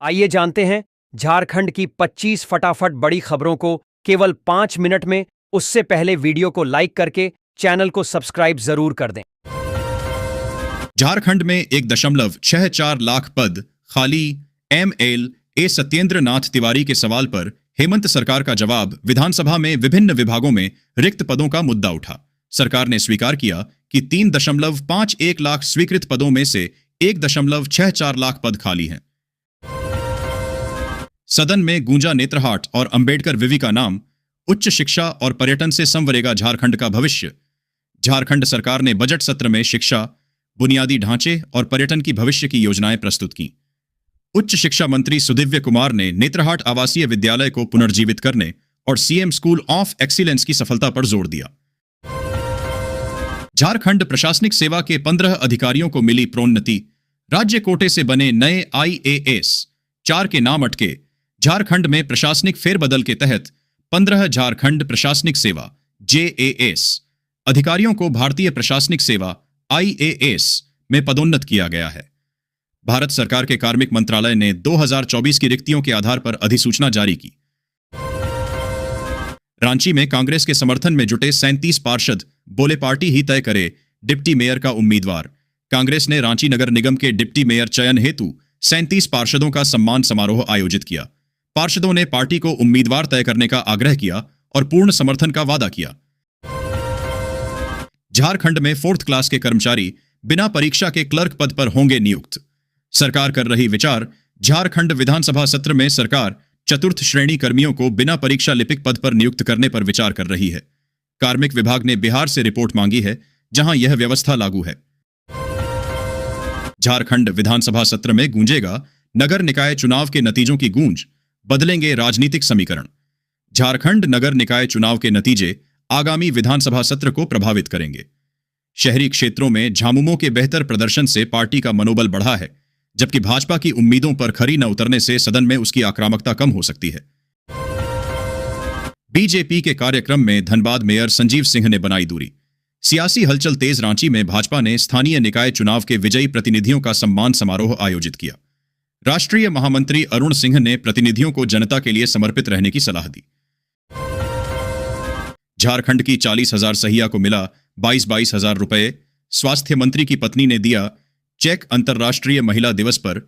आइए जानते हैं झारखंड की 25 फटाफट बड़ी खबरों को केवल 5 मिनट में। उससे पहले वीडियो को लाइक करके चैनल को सब्सक्राइब जरूर कर दें। झारखंड में 1.64 लाख पद खाली। MLA सत्येंद्र नाथ तिवारी के सवाल पर हेमंत सरकार का जवाब। विधानसभा में विभिन्न विभागों में रिक्त पदों का मुद्दा उठा। सरकार ने स्वीकार किया कि 3.51 लाख स्वीकृत पदों में से 1.64 लाख पद खाली हैं। सदन में गूंजा नेत्रहाट और अंबेडकर विवि का नाम। उच्च शिक्षा और पर्यटन से संवरेगा झारखंड का भविष्य। झारखंड सरकार ने बजट सत्र में शिक्षा, बुनियादी ढांचे और पर्यटन की भविष्य की योजनाएं प्रस्तुत की। उच्च शिक्षा मंत्री सुदिव्य कुमार ने नेत्रहाट आवासीय विद्यालय को पुनर्जीवित करने और सीएम स्कूल ऑफ एक्सीलेंस की सफलता पर जोर दिया। झारखंड प्रशासनिक सेवा के 15 अधिकारियों को मिली प्रोन्नति। राज्य कोटे से बने नए IAS 4 के नाम अटके। झारखंड में प्रशासनिक फेरबदल के तहत 15 झारखंड प्रशासनिक सेवा JAS अधिकारियों को भारतीय प्रशासनिक सेवा IAS में पदोन्नत किया गया है। भारत सरकार के कार्मिक मंत्रालय ने 2024 की रिक्तियों के आधार पर अधिसूचना जारी की। रांची में कांग्रेस के समर्थन में जुटे 37 पार्षद बोले पार्टी ही तय करे डिप्टी मेयर का उम्मीदवार। कांग्रेस ने रांची नगर निगम के डिप्टी मेयर चयन हेतु 37 पार्षदों का सम्मान समारोह आयोजित किया। पार्षदों ने पार्टी को उम्मीदवार तय करने का आग्रह किया और पूर्ण समर्थन का वादा किया। झारखंड में 4th क्लास के कर्मचारी बिना परीक्षा के क्लर्क पद पर होंगे नियुक्त। सरकार कर रही विचार। झारखंड विधानसभा सत्र में सरकार 4th श्रेणी कर्मियों को बिना परीक्षा लिपिक पद पर नियुक्त करने पर विचार कर रही है। कार्मिक विभाग ने बिहार से रिपोर्ट मांगी है, जहां यह व्यवस्था लागू है। झारखंड विधानसभा सत्र में गूंजेगा नगर निकाय चुनाव के नतीजों की गूंज। बदलेंगे राजनीतिक समीकरण। झारखंड नगर निकाय चुनाव के नतीजे आगामी विधानसभा सत्र को प्रभावित करेंगे। शहरी क्षेत्रों में झामुमो के बेहतर प्रदर्शन से पार्टी का मनोबल बढ़ा है, जबकि भाजपा की उम्मीदों पर खरी न उतरने से सदन में उसकी आक्रामकता कम हो सकती है। बीजेपी के कार्यक्रम में धनबाद मेयर संजीव सिंह ने बनाई दूरी। सियासी हलचल तेज। रांची में भाजपा ने स्थानीय निकाय चुनाव के विजयी प्रतिनिधियों का सम्मान समारोह आयोजित किया। राष्ट्रीय महामंत्री अरुण सिंह ने प्रतिनिधियों को जनता के लिए समर्पित रहने की सलाह दी। झारखंड की 40,000 सहिया को मिला 22,000 रुपए। स्वास्थ्य मंत्री की पत्नी ने दिया चेक। अंतर्राष्ट्रीय महिला दिवस पर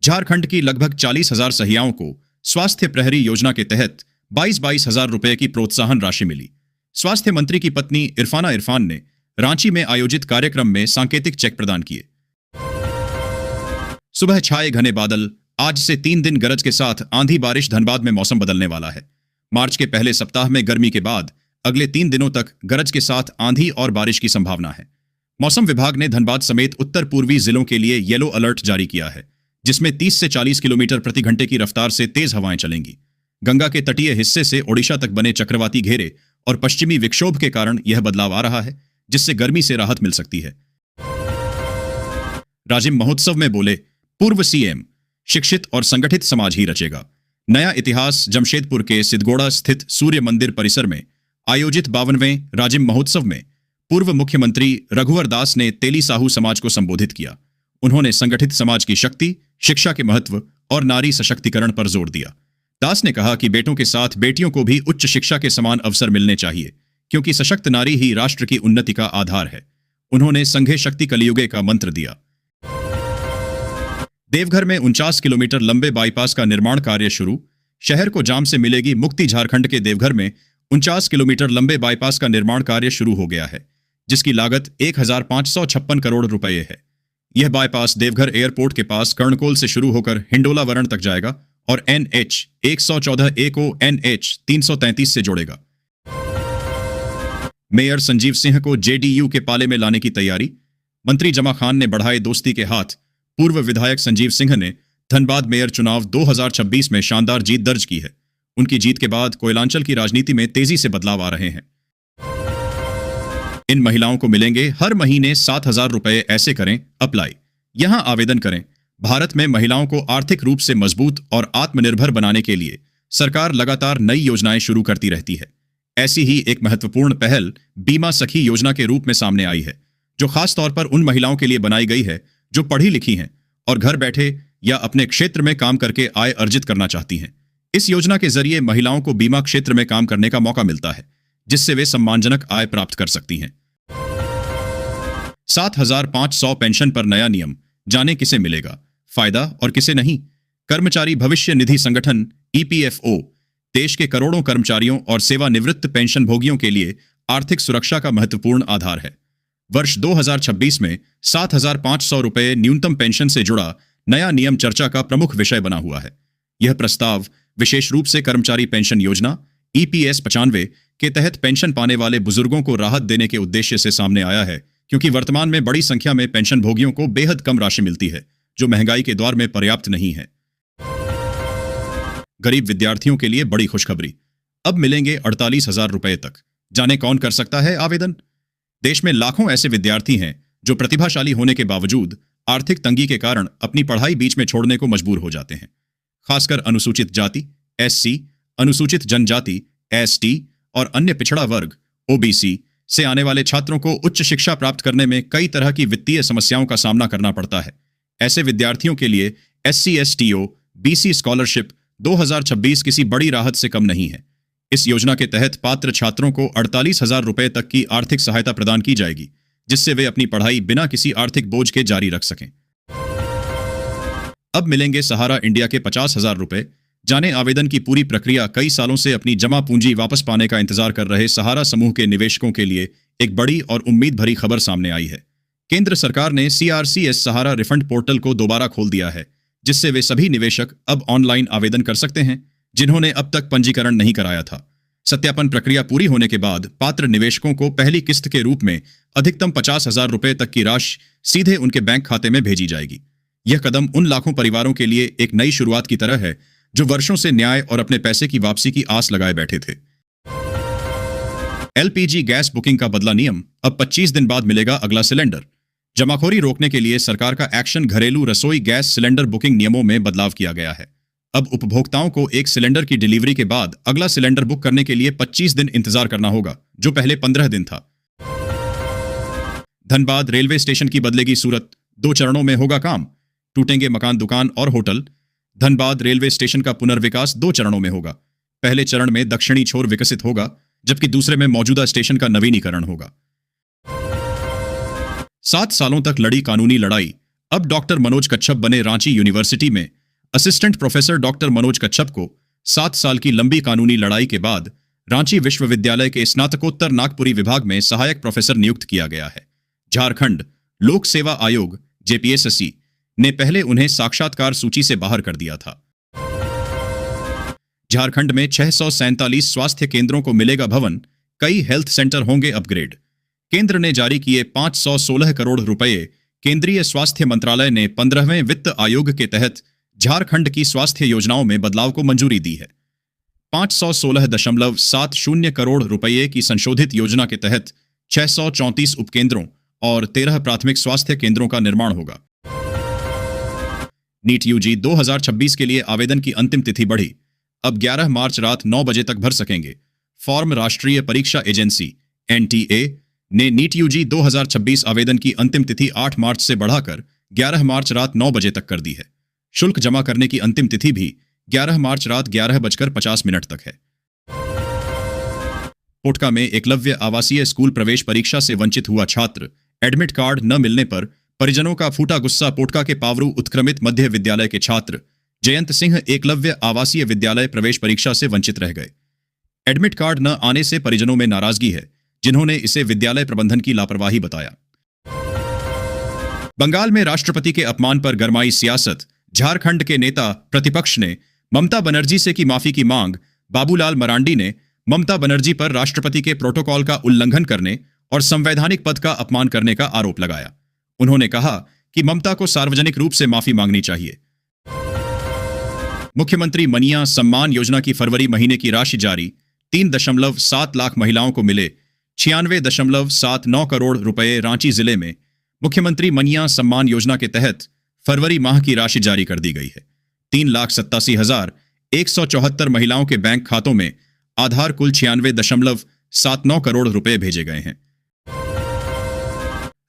झारखंड की लगभग 40,000 सहियाओं को स्वास्थ्य प्रहरी योजना के तहत 22,000 रुपए की प्रोत्साहन राशि मिली। स्वास्थ्य मंत्री की पत्नी इरफाना इरफान ने रांची में आयोजित कार्यक्रम में सांकेतिक चेक प्रदान किए। सुबह छाए घने बादल। आज से 3 दिन गरज के साथ आंधी बारिश। धनबाद में मौसम बदलने वाला है। मार्च के पहले सप्ताह में गर्मी के बाद अगले 3 दिनों तक गरज के साथ आंधी और बारिश की संभावना है। मौसम विभाग ने धनबाद समेत उत्तर पूर्वी जिलों के लिए येलो अलर्ट जारी किया है, जिसमें 30 से 40 किलोमीटर प्रति घंटे की रफ्तार से तेज हवाएं चलेंगी। गंगा के तटीय हिस्से से ओडिशा तक बने चक्रवाती घेरे और पश्चिमी विक्षोभ के कारण यह बदलाव आ रहा है, जिससे गर्मी से राहत मिल सकती है। राजिम महोत्सव में बोले पूर्व CM शिक्षित और संगठित समाज ही रचेगा। नया इतिहास। जमशेदपुर के सिद्धगोड़ा स्थित सूर्य मंदिर परिसर में आयोजित 52वें राजिम महोत्सव में पूर्व मुख्यमंत्री रघुवर दास ने तेली साहू समाज को संबोधित किया। उन्होंने संगठित समाज की शक्ति, शिक्षा के महत्व और नारी सशक्तिकरण पर जोर दिया। दास ने कहा कि बेटों के साथ बेटियों को भी उच्च शिक्षा के समान अवसर मिलने चाहिए, क्योंकि सशक्त नारी ही राष्ट्र की उन्नति का आधार है। उन्होंने संघे शक्ति कलियुगे का मंत्र दिया। देवघर में 49 किलोमीटर लंबे बाईपास का निर्माण कार्य शुरू। शहर को जाम से मिलेगी मुक्ति। झारखंड के देवघर में 49 किलोमीटर लंबे बाईपास का निर्माण कार्य शुरू हो गया है, जिसकी लागत 1,556 करोड़ रुपए है। यह बाईपास देवघर एयरपोर्ट के पास कर्णकोल से शुरू होकर हिंडोलावरण तक जाएगा और NH 114A को NH 333 से जोड़ेगा। मेयर संजीव सिंह को JDU के पाले में लाने की तैयारी। मंत्री जमा खान ने बढ़ाए दोस्ती के हाथ। पूर्व विधायक संजीव सिंह ने धनबाद मेयर चुनाव 2026 में शानदार जीत दर्ज की है। उनकी जीत के बाद कोयलांचल की राजनीति में तेजी से बदलाव आ रहे हैं। इन महिलाओं को मिलेंगे हर महीने 7,000 रुपए। ऐसे करें अप्लाई, यहां आवेदन करें। भारत में महिलाओं को आर्थिक रूप से मजबूत और आत्मनिर्भर बनाने के लिए सरकार लगातार नई योजनाएं शुरू करती रहती है। ऐसी ही एक महत्वपूर्ण पहल बीमा सखी योजना के रूप में सामने आई है, जो खास तौर पर उन महिलाओं के लिए बनाई गई है जो पढ़ी लिखी हैं और घर बैठे या अपने क्षेत्र में काम करके आय अर्जित करना चाहती हैं। इस योजना के जरिए महिलाओं को बीमा क्षेत्र में काम करने का मौका मिलता है, जिससे वे सम्मानजनक आय प्राप्त कर सकती हैं। 7,500 पेंशन पर नया नियम, जाने किसे मिलेगा फायदा और किसे नहीं। कर्मचारी भविष्य निधि संगठन EPFO देश के करोड़ों कर्मचारियों और सेवानिवृत्त पेंशन भोगियों के लिए आर्थिक सुरक्षा का महत्वपूर्ण आधार है। वर्ष 2026 में 7,500 रुपये न्यूनतम पेंशन से जुड़ा नया नियम चर्चा का प्रमुख विषय बना हुआ है। यह प्रस्ताव विशेष रूप से कर्मचारी पेंशन योजना EPS 95 के तहत पेंशन पाने वाले बुजुर्गों को राहत देने के उद्देश्य से सामने आया है, क्योंकि वर्तमान में बड़ी संख्या में पेंशन भोगियों को बेहद कम राशि मिलती है, जो महंगाई के दौर में पर्याप्त नहीं है। गरीब विद्यार्थियों के लिए बड़ी खुशखबरी, अब मिलेंगे 48,000 रुपए तक। जाने कौन कर सकता है आवेदन। देश में लाखों ऐसे विद्यार्थी हैं जो प्रतिभाशाली होने के बावजूद आर्थिक तंगी के कारण अपनी पढ़ाई बीच में छोड़ने को मजबूर हो जाते हैं। खासकर अनुसूचित जाति SC, अनुसूचित जनजाति ST और अन्य पिछड़ा वर्ग OBC से आने वाले छात्रों को उच्च शिक्षा प्राप्त करने में कई तरह की वित्तीय समस्याओं का सामना करना पड़ता है। ऐसे विद्यार्थियों के लिए SC/STO BC स्कॉलरशिप 2026 किसी बड़ी राहत से कम नहीं है। इस योजना के तहत पात्र छात्रों को 48,000 रुपए तक की आर्थिक सहायता प्रदान की जाएगी, जिससे वे अपनी पढ़ाई बिना किसी आर्थिक बोझ के जारी रख सकें। अब मिलेंगे सहारा इंडिया के 50,000 रुपए। जाने आवेदन की पूरी प्रक्रिया। कई सालों से अपनी जमा पूंजी वापस पाने का इंतजार कर रहे सहारा समूह के निवेशकों के लिए एक बड़ी और उम्मीद भरी खबर सामने आई है। केंद्र सरकार ने CRCS सहारा रिफंड पोर्टल को दोबारा खोल दिया है, जिससे वे सभी निवेशक अब ऑनलाइन आवेदन कर सकते हैं जिन्होंने अब तक पंजीकरण नहीं कराया था। सत्यापन प्रक्रिया पूरी होने के बाद पात्र निवेशकों को पहली किस्त के रूप में अधिकतम 50,000 रुपए तक की राशि सीधे उनके बैंक खाते में भेजी जाएगी। यह कदम उन लाखों परिवारों के लिए एक नई शुरुआत की तरह है जो वर्षों से न्याय और अपने पैसे की वापसी की आस लगाए बैठे थे। LPG गैस बुकिंग का बदला नियम, अब 25 दिन बाद मिलेगा अगला सिलेंडर। जमाखोरी रोकने के लिए सरकार का एक्शन घरेलू रसोई गैस सिलेंडर बुकिंग नियमों में बदलाव किया गया है। अब उपभोक्ताओं को एक सिलेंडर की डिलीवरी के बाद अगला सिलेंडर बुक करने के लिए 25 दिन इंतजार करना होगा, जो पहले 15 दिन था। धनबाद रेलवे स्टेशन की बदलेगी सूरत, 2 चरणों में होगा काम। टूटेंगे मकान, दुकान और होटल। धनबाद रेलवे स्टेशन का पुनर्विकास 2 चरणों में होगा। पहले चरण में दक्षिणी छोर विकसित होगा, जबकि दूसरे में मौजूदा स्टेशन का नवीनीकरण होगा। 7 सालों तक लड़ी कानूनी लड़ाई, अब डॉक्टर मनोज कच्छप बने रांची यूनिवर्सिटी में। असिस्टेंट प्रोफेसर डॉक्टर मनोज कच्छप को 7 साल की लंबी कानूनी लड़ाई के बाद रांची विश्वविद्यालय के स्नातकोत्तर नागपुरी विभाग में सहायक प्रोफेसर नियुक्त किया गया है। झारखंड लोक सेवा आयोग JPSSC ने पहले उन्हें साक्षात्कार सूची से बाहर कर दिया था। झारखंड में 647 स्वास्थ्य केंद्रों को मिलेगा भवन, कई हेल्थ सेंटर होंगे अपग्रेड। केंद्र ने जारी किए 516 करोड़ रुपए। केंद्रीय स्वास्थ्य मंत्रालय ने 15वें वित्त आयोग के तहत झारखंड की स्वास्थ्य योजनाओं में बदलाव को मंजूरी दी है। 516.70 करोड़ रुपए की संशोधित योजना के तहत 634 उपकेंद्रों और 13 प्राथमिक स्वास्थ्य केंद्रों का निर्माण होगा। नीट UG 2026 के लिए आवेदन की अंतिम तिथि बढ़ी, अब 11 मार्च रात 9 बजे तक भर सकेंगे। फॉर्म राष्ट्रीय परीक्षा एजेंसी NTA ने नीट UG 2026 आवेदन की अंतिम तिथि 8 मार्च से बढ़ाकर 11 मार्च रात 9 बजे तक कर दी है। शुल्क जमा करने की अंतिम तिथि भी 11 मार्च रात 11:50 तक है। पोटका में एकलव्य आवासीय स्कूल प्रवेश परीक्षा से वंचित हुआ छात्र, एडमिट कार्ड न मिलने पर परिजनों का फूटा गुस्सा। पोटका के पावरू उत्क्रमित मध्य विद्यालय के छात्र जयंत सिंह एकलव्य आवासीय विद्यालय प्रवेश परीक्षा से वंचित रह गए। एडमिट कार्ड न आने से परिजनों में नाराजगी है, जिन्होंने इसे विद्यालय प्रबंधन की लापरवाही बताया। बंगाल में राष्ट्रपति के अपमान पर गरमाई सियासत। झारखंड के नेता प्रतिपक्ष ने ममता बनर्जी से की माफी की मांग। बाबूलाल मरांडी ने ममता बनर्जी पर राष्ट्रपति के प्रोटोकॉल का उल्लंघन करने और संवैधानिक पद का अपमान करने का आरोप लगाया। उन्होंने कहा कि ममता को सार्वजनिक रूप से माफी मांगनी चाहिए। मुख्यमंत्री मनिया सम्मान योजना की फरवरी महीने की राशि जारी। 3.7 लाख महिलाओं को मिले 96.79 करोड़ रुपए। रांची जिले में मुख्यमंत्री मनिया सम्मान योजना के तहत फरवरी माह की राशि जारी कर दी गई है। 3,87,174 महिलाओं के बैंक खातों में आधार कुल 96.79 करोड़ रुपए भेजे गए हैं।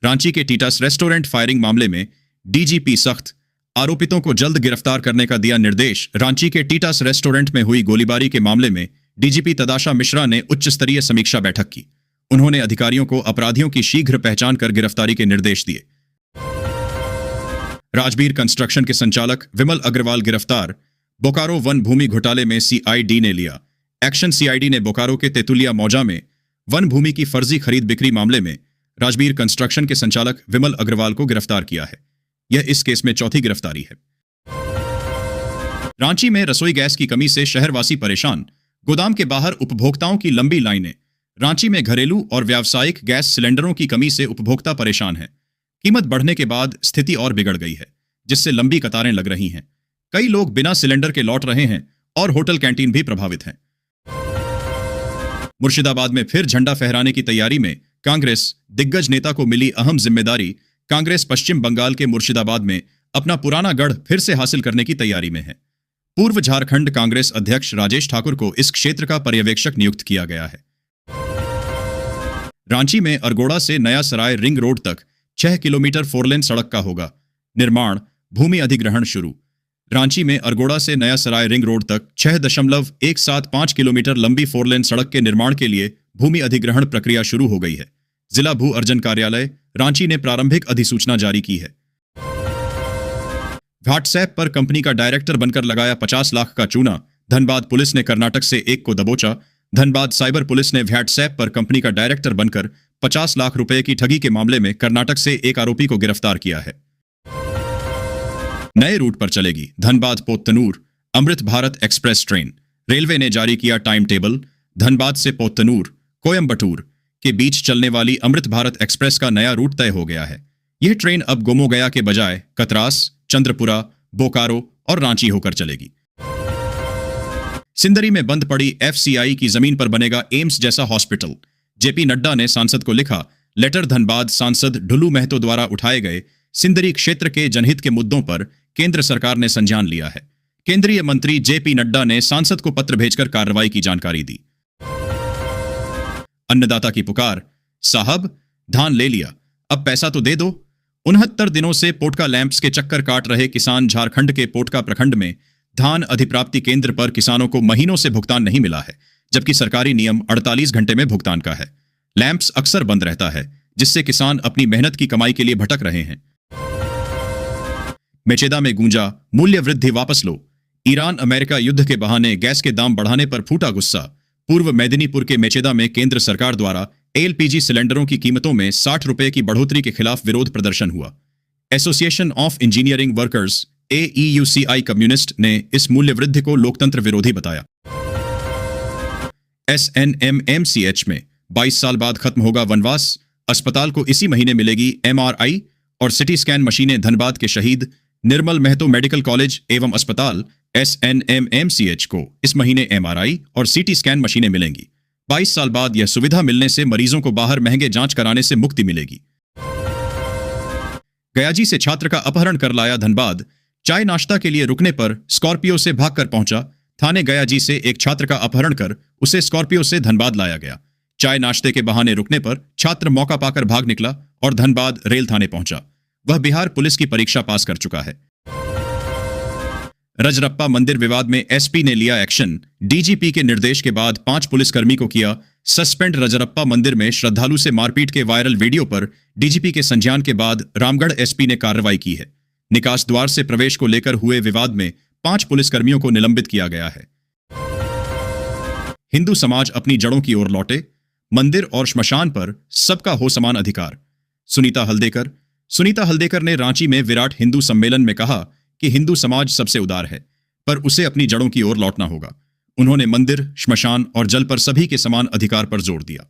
रांची के टीटस रेस्टोरेंट फायरिंग मामले में DGP सख्त, आरोपितों को जल्द गिरफ्तार करने का दिया निर्देश। रांची के टीटास रेस्टोरेंट में हुई गोलीबारी के मामले में डीजीपी तदाशा मिश्रा ने उच्च स्तरीय समीक्षा बैठक की। उन्होंने अधिकारियों को अपराधियों की शीघ्र पहचान कर गिरफ्तारी के निर्देश दिए। राजबीर कंस्ट्रक्शन के संचालक विमल अग्रवाल गिरफ्तार। बोकारो वन भूमि घोटाले में सीआईडी ने लिया एक्शन। सीआईडी ने बोकारो के तेतुलिया मौजा में वन भूमि की फर्जी खरीद बिक्री मामले में राजबीर कंस्ट्रक्शन के संचालक विमल अग्रवाल को गिरफ्तार किया है। यह इस केस में चौथी गिरफ्तारी है। रांची में रसोई गैस की कमी से शहरवासी परेशान। गोदाम के बाहर उपभोक्ताओं की लंबी लाइनें। रांची में घरेलू और व्यावसायिक गैस सिलेंडरों की कमी से उपभोक्ता परेशान है। कीमत बढ़ने के बाद स्थिति और बिगड़ गई है, जिससे लंबी कतारें लग रही हैं। कई लोग बिना सिलेंडर के लौट रहे हैं और होटल कैंटीन भी प्रभावित हैं। मुर्शिदाबाद में फिर झंडा फहराने की तैयारी में कांग्रेस। दिग्गज नेता को मिली अहम जिम्मेदारी। कांग्रेस पश्चिम बंगाल के मुर्शिदाबाद में अपना पुराना गढ़ फिर से हासिल करने की तैयारी में है। पूर्व झारखंड कांग्रेस अध्यक्ष राजेश ठाकुर को इस क्षेत्र का पर्यवेक्षक नियुक्त किया गया है। रांची में अरगोड़ा से नया सराय रिंग रोड तक 6 किलोमीटर फोरलेन सड़क का होगा निर्माण। भूमि अधिग्रहण शुरू। रांची में अरगोड़ा से नया सराय रिंग रोड तक 6.175 किलोमीटर लंबी फोरलेन सड़क के निर्माण के लिए भूमि अधिग्रहण प्रक्रिया शुरू हो गई है। जिला भू अर्जन कार्यालय रांची ने प्रारंभिक अधिसूचना जारी की है। व्हाट्सएप पर कंपनी का डायरेक्टर बनकर लगाया 50 लाख का चूना। धनबाद पुलिस ने कर्नाटक से एक को दबोचा। धनबाद साइबर पुलिस ने व्हाट्सएप पर कंपनी का डायरेक्टर बनकर 50 लाख रुपए की ठगी के मामले में कर्नाटक से एक आरोपी को गिरफ्तार किया है। नए रूट पर चलेगी Dhanbad पोतनूर Amrit Bharat express train. Railway ने जारी किया टाइम टेबल। धनबाद से पोतनूर कोयम्बटूर के बीच चलने वाली अमृत भारत एक्सप्रेस का नया रूट तय हो गया है। यह ट्रेन अब गोमोगया के बजाय कतरास, चंद्रपुरा, बोकारो और रांची होकर चलेगी। सिंदरी में बंद पड़ी एफसीआई की जमीन पर बनेगा एम्स जैसा हॉस्पिटल। जेपी नड्डा ने सांसद को लिखा लेटर। धनबाद सांसद ढुलू महतो द्वारा उठाए गए सिंदरी क्षेत्र के जनहित के मुद्दों पर केंद्र सरकार ने संज्ञान लिया है। केंद्रीय मंत्री जेपी नड्डा ने सांसद को पत्र भेजकर कार्रवाई की जानकारी दी। अन्नदाता की पुकार। साहब धान ले लिया, अब पैसा तो दे दो। 69 दिनों से पोटका लैंप्स के चक्कर काट रहे किसान। झारखंड के पोटका प्रखंड में धान अधिप्राप्ति केंद्र पर किसानों को महीनों से भुगतान नहीं मिला है, जबकि सरकारी नियम 48 घंटे में भुगतान का है। लैंप्स अक्सर बंद रहता है, जिससे किसान अपनी मेहनत की कमाई के लिए भटक रहे हैं। मेचेदा में गूंजा मूल्य वृद्धि वापस लो। ईरान अमेरिका युद्ध के बहाने गैस के दाम बढ़ाने पर फूटा गुस्सा। पूर्व मेदिनीपुर के मेचेदा में केंद्र सरकार द्वारा एलपीजी सिलेंडरों की कीमतों में 60 रुपए की बढ़ोतरी के खिलाफ विरोध प्रदर्शन हुआ। Association of engineering workers AEUCI communist ने इस मूल्य वृद्धि को लोकतंत्र विरोधी बताया। SNMMCH में 22 साल बाद खत्म होगा वनवास। अस्पताल को इसी महीने मिलेगी MRI और सिटी स्कैन मशीनें। धनबाद के शहीद निर्मल महतो मेडिकल कॉलेज एवं अस्पताल SNMMCH को इस महीने MRI और CT स्कैन मशीनें मिलेंगी। 22 साल बाद यह सुविधा मिलने से मरीजों को बाहर महंगे जांच कराने से मुक्ति मिलेगी। गयाजी से छात्र का अपहरण कर लाया धनबाद। चाय नाश्ता के लिए रुकने पर स्कॉर्पियो से भागकर पहुंचा। थाने गयाजी से एक छात्र का अपहरण कर उसे स्कॉर्पियो से धनबाद लाया गया। चाय नाश्ते के बहाने रुकने पर छात्र मौका पाकर भाग निकला और धनबाद रेल थाने पहुंचा। वह बिहार पुलिस की परीक्षा पास कर चुका है। रजरप्पा मंदिर विवाद में एसपी ने लिया एक्शन। डीजीपी के निर्देश के बाद 5 पुलिसकर्मी को किया सस्पेंड। रजरप्पा मंदिर में श्रद्धालु से मारपीट के वायरल वीडियो पर डीजीपी के संज्ञान के बाद रामगढ़ एसपी ने कार्रवाई की है। निकास द्वार से प्रवेश को लेकर हुए विवाद में 5 पुलिसकर्मियों को निलंबित किया गया है। हिंदू समाज अपनी जड़ों की ओर लौटे। मंदिर और श्मशान पर सबका हो समान अधिकार। सुनीता हल्देकर ने रांची में विराट हिंदू सम्मेलन में कहा कि हिंदू समाज सबसे उदार है, पर उसे अपनी जड़ों की ओर लौटना होगा। उन्होंने मंदिर, श्मशान और जल पर सभी के समान अधिकार पर जोर दिया।